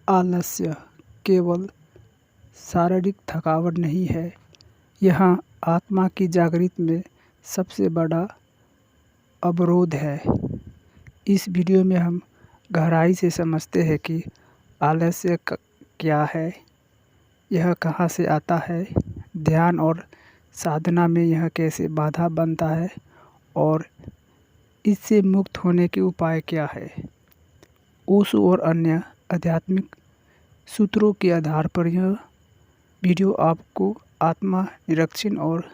आलस्य केवल शारीरिक थकावट नहीं है, यह आत्मा की जागृति में सबसे बड़ा अवरोध है। इस वीडियो में हम गहराई से समझते हैं कि आलस्य क्या है, यह कहाँ से आता है, ध्यान और साधना में यह कैसे बाधा बनता है और इससे मुक्त होने के उपाय क्या है। ओशो और अन्य आध्यात्मिक सूत्रों के आधार पर यह वीडियो आपको आत्मा निरीक्षण और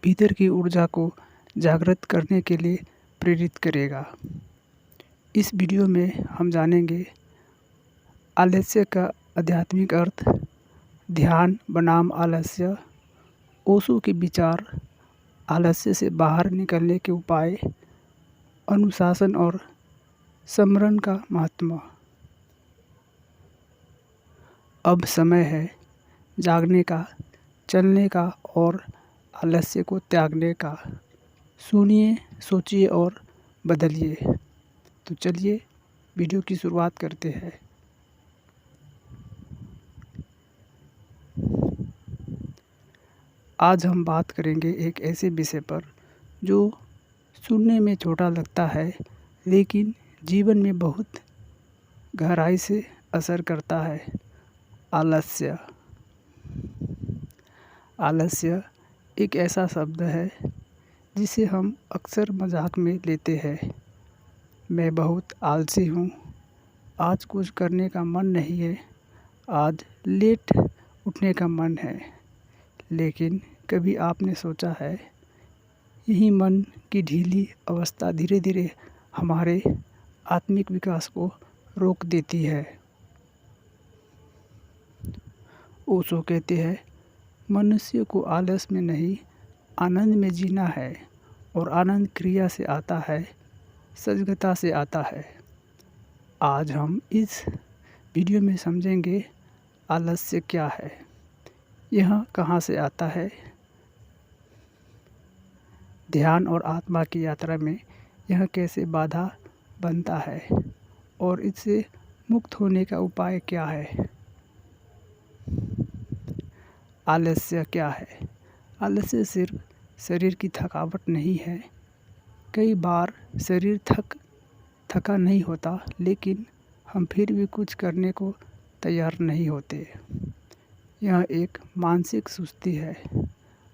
भीतर की ऊर्जा को जागृत करने के लिए प्रेरित करेगा। इस वीडियो में हम जानेंगे आलस्य का आध्यात्मिक अर्थ, ध्यान बनाम आलस्य, ओशो के विचार, आलस्य से बाहर निकलने के उपाय, अनुशासन और स्मरण का महत्व। अब समय है जागने का, चलने का और आलस्य को त्यागने का। सुनिए, सोचिए और बदलिए। तो चलिए वीडियो की शुरुआत करते हैं। आज हम बात करेंगे एक ऐसे विषय पर जो सुनने में छोटा लगता है, लेकिन जीवन में बहुत गहराई से असर करता है। आलस्य। आलस्य एक ऐसा शब्द है जिसे हम अक्सर मजाक में लेते हैं। मैं बहुत आलसी हूँ, आज कुछ करने का मन नहीं है, आज लेट उठने का मन है। लेकिन कभी आपने सोचा है, यही मन की ढीली अवस्था धीरे धीरे हमारे आत्मिक विकास को रोक देती है। ओशो कहते हैं, मनुष्य को आलस में नहीं, आनंद में जीना है और आनंद क्रिया से आता है, सजगता से आता है। आज हम इस वीडियो में समझेंगे आलस्य क्या है, यह कहाँ से आता है, ध्यान और आत्मा की यात्रा में यह कैसे बाधा बनता है और इससे मुक्त होने का उपाय क्या है। आलस्य क्या है? आलस्य सिर्फ शरीर की थकावट नहीं है। कई बार शरीर थका नहीं होता, लेकिन हम फिर भी कुछ करने को तैयार नहीं होते। यह एक मानसिक सुस्ती है।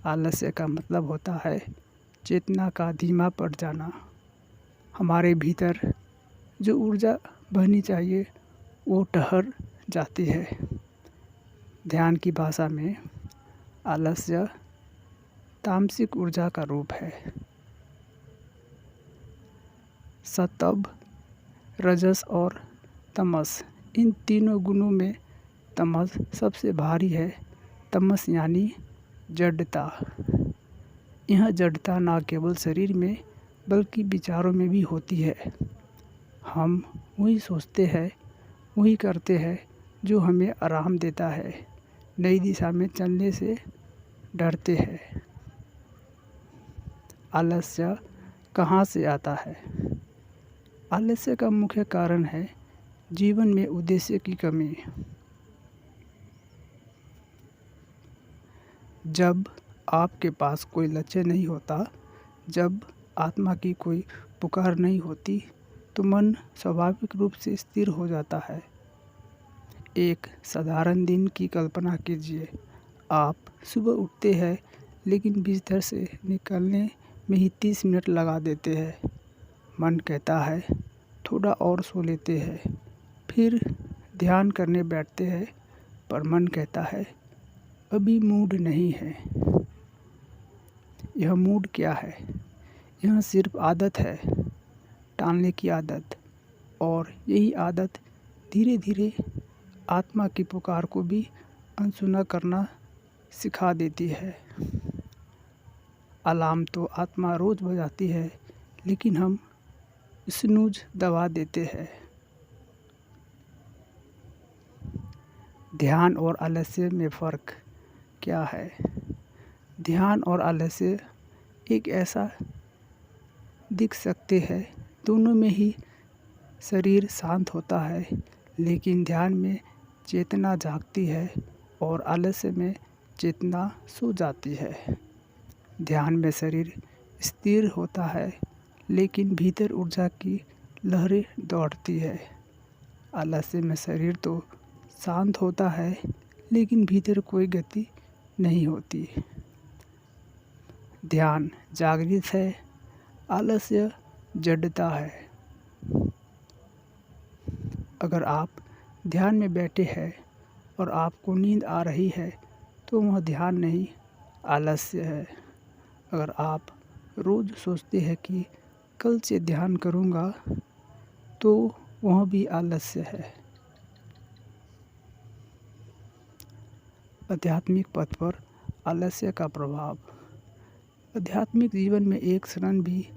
आलस्य का मतलब होता है चेतना का धीमा पड़ जाना। हमारे भीतर जो ऊर्जा बहनी चाहिए वो ठहर जाती है। ध्यान की भाषा में आलस्य तामसिक ऊर्जा का रूप है। सत्व, रजस और तमस, इन तीनों गुणों में तमस सबसे भारी है। तमस यानी जड़ता। यह जड़ता न केवल शरीर में बल्कि विचारों में भी होती है। हम वही सोचते हैं, वही करते हैं जो हमें आराम देता है। नई दिशा में चलने से डरते हैं। आलस्य कहाँ से आता है? आलस्य का मुख्य कारण है जीवन में उद्देश्य की कमी। जब आपके पास कोई लक्ष्य नहीं होता, जब आत्मा की कोई पुकार नहीं होती, तो मन स्वाभाविक रूप से स्थिर हो जाता है। एक साधारण दिन की कल्पना कीजिए। आप सुबह उठते हैं, लेकिन बिस्तर से निकलने में ही 30 मिनट लगा देते हैं। मन कहता है थोड़ा और सो लेते हैं। फिर ध्यान करने बैठते हैं, पर मन कहता है अभी मूड नहीं है। यह मूड क्या है? यह सिर्फ आदत है, टालने की आदत। और यही आदत धीरे धीरे आत्मा की पुकार को भी अनसुना करना सिखा देती है। अलार्म तो आत्मा रोज़ बजाती है, लेकिन हम स्नूज दबा देते हैं। ध्यान और आलस्य में फ़र्क क्या है? ध्यान और आलस्य एक ऐसा दिख सकते हैं, दोनों में ही शरीर शांत होता है, लेकिन ध्यान में चेतना जागती है और आलस्य में चेतना सो जाती है। ध्यान में शरीर स्थिर होता है लेकिन भीतर ऊर्जा की लहरें दौड़ती है। आलस्य में शरीर तो शांत होता है लेकिन भीतर कोई गति नहीं होती। ध्यान जागृत है, आलस्य जड़ता है। अगर आप ध्यान में बैठे हैं और आपको नींद आ रही है तो वह ध्यान नहीं, आलस्य है। अगर आप रोज़ सोचते हैं कि कल से ध्यान करूँगा तो वह भी आलस्य है। आध्यात्मिक पथ पर आलस्य का प्रभाव। आध्यात्मिक जीवन में एक क्षण भी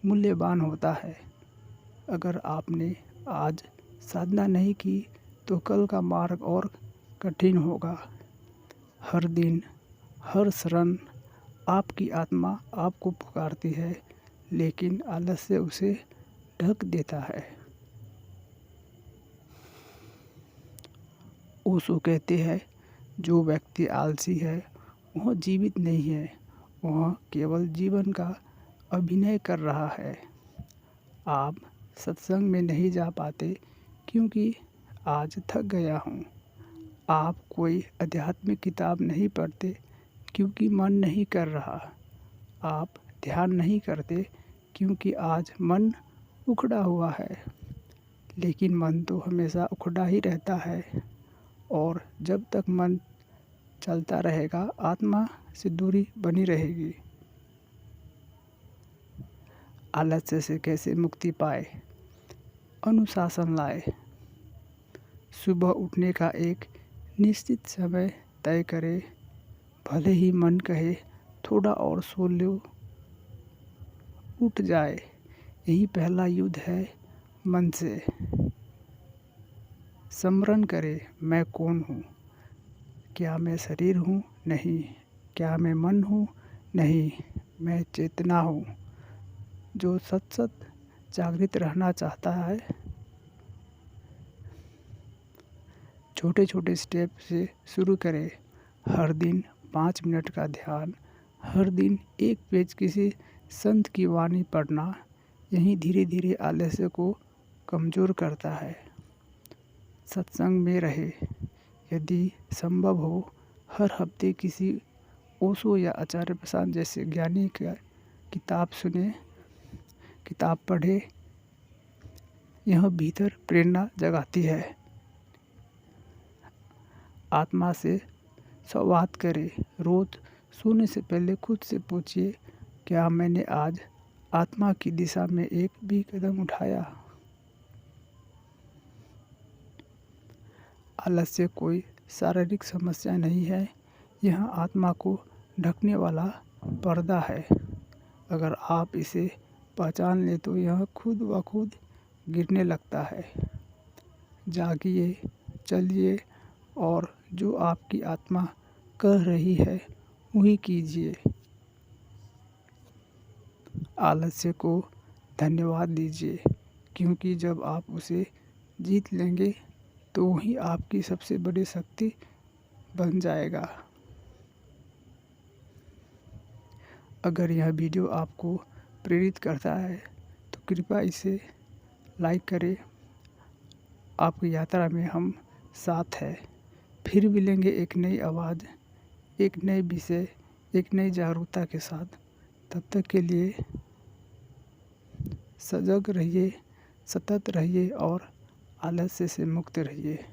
मूल्यवान होता है। अगर आपने आज साधना नहीं की तो कल का मार्ग और कठिन होगा। हर दिन, हर क्षण आपकी आत्मा आपको पुकारती है लेकिन आलस्य उसे ढक देता है। ओशो कहते हैं, जो व्यक्ति आलसी है वह जीवित नहीं है, वह केवल जीवन का अभिनय कर रहा है। आप सत्संग में नहीं जा पाते क्योंकि आज थक गया हूँ। आप कोई आध्यात्मिक किताब नहीं पढ़ते क्योंकि मन नहीं कर रहा। आप ध्यान नहीं करते क्योंकि आज मन उखड़ा हुआ है। लेकिन मन तो हमेशा उखड़ा ही रहता है और जब तक मन चलता रहेगा आत्मा से दूरी बनी रहेगी। आलस्य से कैसे मुक्ति पाए? अनुशासन लाए। सुबह उठने का एक निश्चित समय तय करें। भले ही मन कहे थोड़ा और सो लो, उठ जाए। यही पहला युद्ध है मन से। स्मरण करें, मैं कौन हूँ? क्या मैं शरीर हूँ? नहीं। क्या मैं मन हूँ? नहीं, मैं चेतना हूँ जो सतत जागृत रहना चाहता है। छोटे छोटे स्टेप से शुरू करें। हर दिन 5 मिनट का ध्यान, हर दिन एक पेज किसी संत की वाणी पढ़ना, यही धीरे धीरे आलस्य को कमज़ोर करता है। सत्संग में रहे। यदि संभव हो हर हफ्ते किसी ओशो या आचार्य प्रसाद जैसे ज्ञानी का किताब सुने, किताब पढ़े। यह भीतर प्रेरणा जगाती है। आत्मा से संवाद करें। रोज सोने से पहले खुद से पूछिए, क्या मैंने आज आत्मा की दिशा में एक भी कदम उठाया? आलस्य कोई शारीरिक समस्या नहीं है, यह आत्मा को ढकने वाला पर्दा है। अगर आप इसे पहचान लें तो यह खुद ब खुद गिरने लगता है। जागिए, चलिए और जो आपकी आत्मा कह रही है वही कीजिए। आलस्य को धन्यवाद दीजिए क्योंकि जब आप उसे जीत लेंगे तो वही आपकी सबसे बड़ी शक्ति बन जाएगा। अगर यह वीडियो आपको प्रेरित करता है तो कृपया इसे लाइक करें। आपकी यात्रा में हम साथ हैं। फिर मिलेंगे एक नई आवाज़, एक नए विषय, एक नई जागरूकता के साथ। तब तक के लिए सजग रहिए, सतत रहिए और आलस्य से मुक्त रहिए।